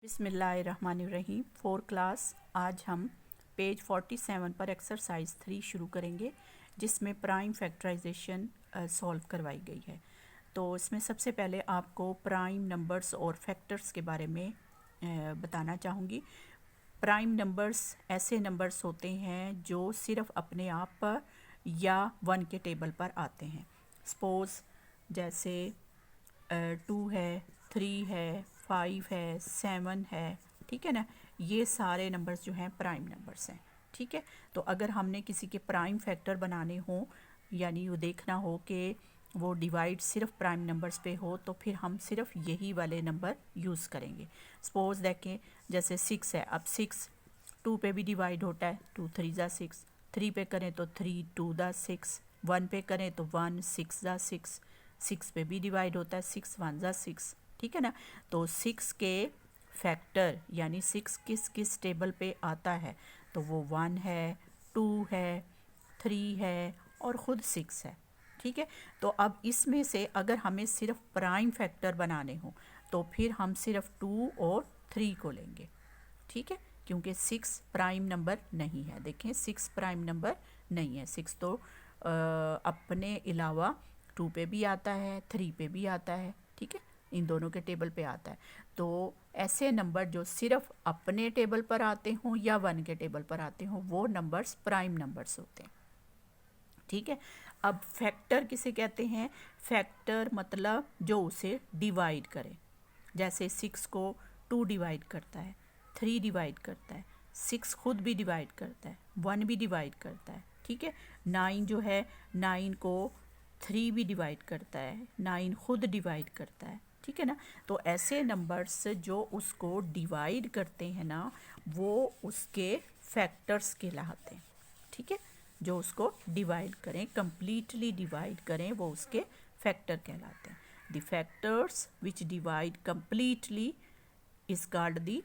बिस्मिल्लाहिर्रहमानिर्रहीम। 4 क्लास आज हम पेज 47 पर एक्सरसाइज 3 शुरू करेंगे, जिसमें प्राइम फैक्टराइजेशन सॉल्व करवाई गई है। तो इसमें सबसे पहले आपको प्राइम नंबर्स और फैक्टर्स के बारे में बताना चाहूँगी। प्राइम नंबर्स ऐसे नंबर्स होते हैं जो सिर्फ अपने आप पर या 1 के टेबल पर आते हैं। सपोज़ जैसे 2 है, 3 है, 5 है, 7 है, ठीक है ना। ये सारे नंबर्स जो हैं प्राइम नंबर्स हैं, ठीक है। तो अगर हमने किसी के प्राइम फैक्टर बनाने हो, यानी वो देखना हो कि वो डिवाइड सिर्फ प्राइम नंबर्स पे हो, तो फिर हम सिर्फ यही वाले नंबर यूज़ करेंगे। सपोज़ देखें जैसे 6 है, अब 6 2 पे भी डिवाइड होता है, 2 3 ज़ा 6, 3 पे करें तो 3 2 ज़ा 6, 1 पे करें तो 1 6 ज़ा 6, 6 पे भी डिवाइड होता है, 6 1 ज़ा 6, ठीक है ना। तो 6 के फैक्टर यानी 6 किस किस टेबल पे आता है, तो वो 1 है, 2 है, 3 है और ख़ुद 6 है, ठीक है। तो अब इसमें से अगर हमें सिर्फ प्राइम फैक्टर बनाने हो तो फिर हम सिर्फ 2 और 3 को लेंगे, ठीक है, क्योंकि 6 प्राइम नंबर नहीं है। देखें 6 प्राइम नंबर नहीं है। 6 तो अपने अलावा 2 पे भी आता है, 3 पे भी आता है, ठीक है, इन दोनों के टेबल पे आता है। तो ऐसे नंबर जो सिर्फ अपने टेबल पर आते हों या 1 के टेबल पर आते हों, वो नंबर्स प्राइम नंबर्स होते हैं, ठीक है। अब फैक्टर किसे कहते हैं? फैक्टर मतलब जो उसे डिवाइड करे। जैसे 6 को 2 डिवाइड करता है, 3 डिवाइड करता है, 6 खुद भी डिवाइड करता है, 1 भी डिवाइड करता है, ठीक है। 9 जो है, 9 को 3 भी डिवाइड करता है, 9 खुद डिवाइड करता है, ठीक है ना। तो ऐसे नंबर्स जो उसको डिवाइड करते हैं ना, वो उसके फैक्टर्स कहलाते हैं, ठीक है। जो उसको डिवाइड करें, कंप्लीटली डिवाइड करें, वो उसके फैक्टर कहलाते हैं। The factors which divide completely is called the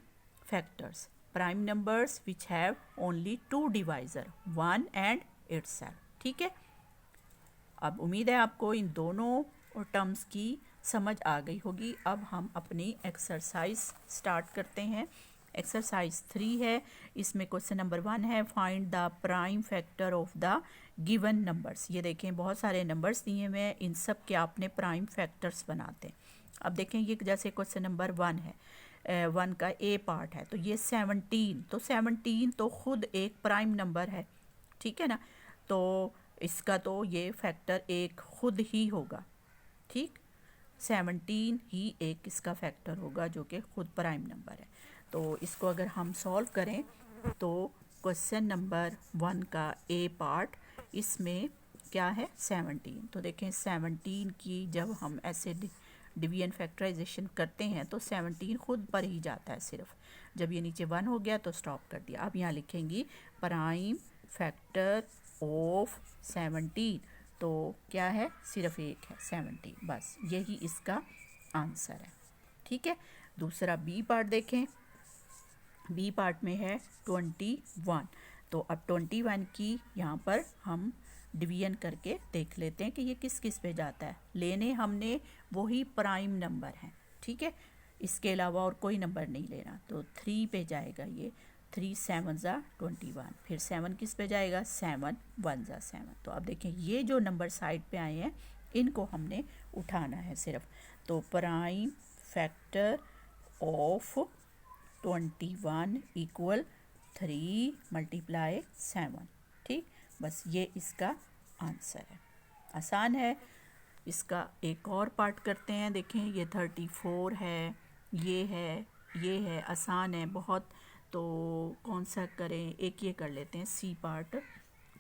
factors. Prime numbers which have only 2 divisor, 1 and itself, ठीक है। अब उम्मीद है आपको इन दोनों टर्म्स की समझ आ गई होगी। अब हम अपनी एक्सरसाइज स्टार्ट करते हैं। एक्सरसाइज 3 है, इसमें क्वेश्चन नंबर 1 है, find the prime factor of the given numbers. ये देखें बहुत सारे नंबर्स दिए हुए हैं, इन सब के आपने प्राइम फैक्टर्स बनाते हैं। अब देखें ये जैसे क्वेश्चन नंबर 1 है, 1 का ए पार्ट है, तो ये 17, तो 17 तो खुद एक प्राइम नंबर है, ठीक है ना। तो इसका तो ये फैक्टर एक खुद ही होगा, ठीक, 17 ही एक इसका फैक्टर होगा जो कि खुद प्राइम नंबर है। तो इसको अगर हम सॉल्व करें तो क्वेश्चन नंबर 1 का ए पार्ट, इसमें क्या है 17। तो देखें 17 की जब हम ऐसे डिवीजन फैक्टराइजेशन करते हैं तो 17 खुद पर ही जाता है सिर्फ। जब ये नीचे 1 हो गया तो स्टॉप कर दिया। अब यहाँ लिखेंगी प्राइम फैक्टर ऑफ 17, तो क्या है, सिर्फ एक है 17, बस यही इसका आंसर है, ठीक है। दूसरा बी पार्ट देखें, बी पार्ट में है 21। तो अब 21 की यहाँ पर हम डिवीजन करके देख लेते हैं कि ये किस किस पे जाता है। लेने हमने वही प्राइम नंबर हैं, ठीक है, इसके अलावा और कोई नंबर नहीं लेना। तो 3 पे जाएगा ये, 3 7 ज़ा 21, फिर 7 किस पे जाएगा, 7 1 ज़ा 7। तो अब देखें ये जो नंबर साइड पे आए हैं इनको हमने उठाना है सिर्फ। तो प्राइम फैक्टर ऑफ 21 इक्वल 3 × 7, ठीक, बस ये इसका आंसर है। आसान है। इसका एक और पार्ट करते हैं। देखें ये 34 है, ये है, ये है, आसान है बहुत। तो कौन सा करें, एक ये कर लेते हैं सी पार्ट।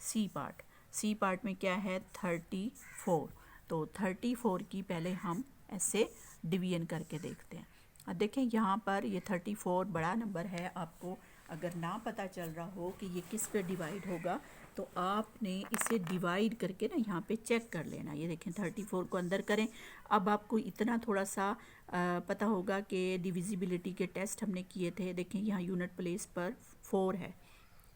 सी पार्ट में क्या है 34। तो 34 की पहले हम ऐसे डिवीजन करके देखते हैं। अब देखें यहाँ पर ये 34 बड़ा नंबर है। आपको अगर ना पता चल रहा हो कि ये किस पे डिवाइड होगा, तो आपने इसे डिवाइड करके ना यहाँ पे चेक कर लेना। ये देखें 34 को अंदर करें। अब आपको इतना थोड़ा सा पता होगा कि डिविजिबिलिटी के टेस्ट हमने किए थे। देखें यहाँ यूनिट प्लेस पर 4 है,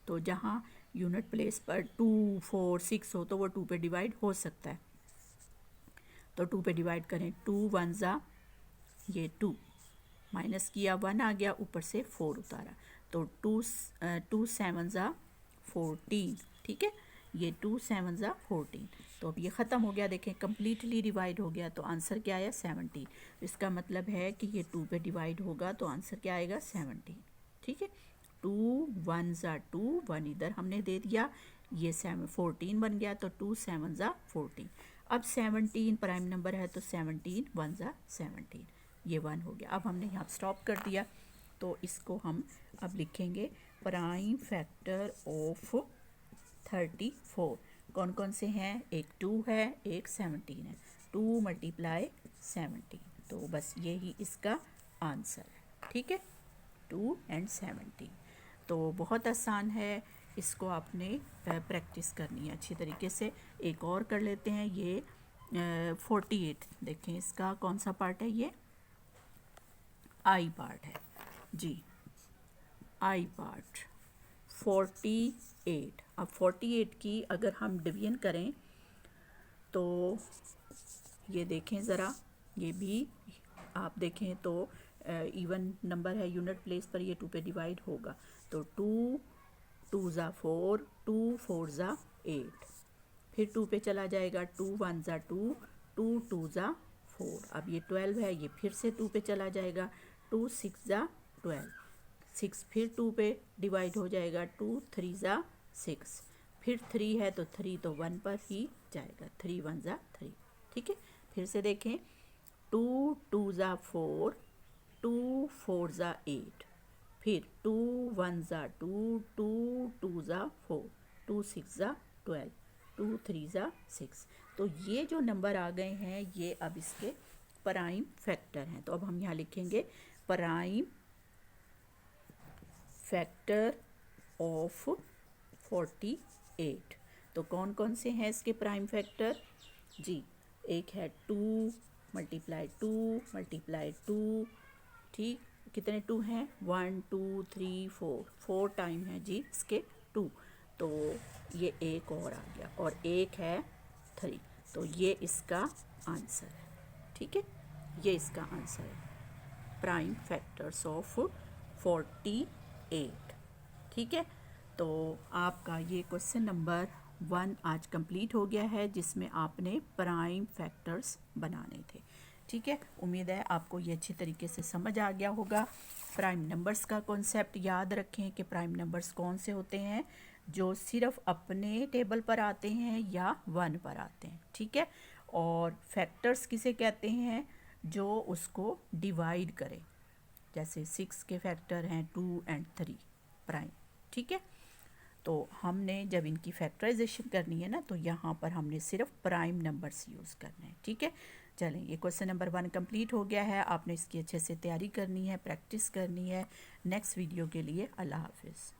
तो जहाँ यूनिट प्लेस पर 2 4 6 हो तो वो 2 पे डिवाइड हो सकता है। तो 2 पे डिवाइड करें, 2 1 ज़ा ये 2, माइनस किया 1 आ गया, ऊपर से 4 उतारा, तो 2 7 ज़ा 14, ठीक है, ये 2 7 ज़ा 14। तो अब ये ख़त्म हो गया, देखें कम्प्लीटली डिवाइड हो गया, तो आंसर क्या आया 17। इसका मतलब है कि ये 2 पे डिवाइड होगा तो आंसर क्या आएगा 17, ठीक है। 2 1 ज़ा 2, 1 इधर हमने दे दिया, ये 14 बन गया, तो 2 7 ज़ा 14। अब 17 प्राइम नंबर है तो 17 1 ज़ा 17, ये 1 हो गया। अब हमने यहाँ स्टॉप कर दिया, तो इसको हम अब लिखेंगे प्राइम फैक्टर ऑफ 34। कौन कौन से हैं, एक 2 है, एक 17 है, 2 × 17, तो बस यही इसका आंसर है, ठीक है, 2 और 17। तो बहुत आसान है, इसको आपने प्रैक्टिस करनी है अच्छी तरीके से। एक और कर लेते हैं, ये 48, देखें इसका कौन सा पार्ट है, ये आई पार्ट है जी, आई पार्ट 48। अब 48 की अगर हम डिवीजन करें तो ये देखें ज़रा, ये भी आप देखें तो इवन नंबर है, यूनिट प्लेस पर ये 2 पे डिवाइड होगा, तो 2 2 ज़ा 4, 2 4 ज़ा 8, फिर 2 पे चला जाएगा, 2 1 ज़ा 2, 2 2 ज़ा 4, अब ये 12 है, ये फिर से 2 पे चला जाएगा, 2 6 ज़ा 12, 6 फिर 2 पे डिवाइड हो जाएगा, 2 3 ज़ा 6, फिर 3 है तो 3 तो 1 पर ही जाएगा, 3 1 ज़ा 3, ठीक है। फिर से देखें, 2 2 ज़ा 4, 2 4 ज़ा 8, फिर 2 1 ज़ा 2, 2 2 ज़ा 4, 2 6 ज़ा 12, 2 3 ज़ा 6। तो ये जो नंबर आ गए हैं ये अब इसके प्राइम फैक्टर हैं। तो अब हम यहाँ लिखेंगे प्राइम फैक्टर ऑफ 48। तो कौन कौन से हैं इसके प्राइम फैक्टर जी, एक है 2 × 2, ठीक, कितने 2 हैं, 1 2 3 4 टाइम है जी इसके 2, तो ये एक और आ गया, और एक है 3, तो ये इसका आंसर है, ठीक है, ये इसका आंसर है प्राइम फैक्टर्स ऑफ 48, ठीक है। तो आपका ये क्वेश्चन नंबर 1 आज कंप्लीट हो गया है, जिसमें आपने प्राइम फैक्टर्स बनाने थे, ठीक है। उम्मीद है आपको ये अच्छी तरीके से समझ आ गया होगा। प्राइम नंबर्स का कॉन्सेप्ट याद रखें कि प्राइम नंबर्स कौन से होते हैं, जो सिर्फ अपने टेबल पर आते हैं या 1 पर आते हैं, ठीक है। और फैक्टर्स किसे कहते हैं, जो उसको डिवाइड करें, जैसे 6 के फैक्टर हैं 2 और 3 प्राइम, ठीक है। तो हमने जब इनकी फैक्टराइजेशन करनी है ना, तो यहाँ पर हमने सिर्फ प्राइम नंबर्स यूज़ करने हैं, ठीक है। चलें, ये क्वेश्चन नंबर 1 कंप्लीट हो गया है, आपने इसकी अच्छे से तैयारी करनी है, प्रैक्टिस करनी है। नेक्स्ट वीडियो के लिए अल्लाह हाफिज़।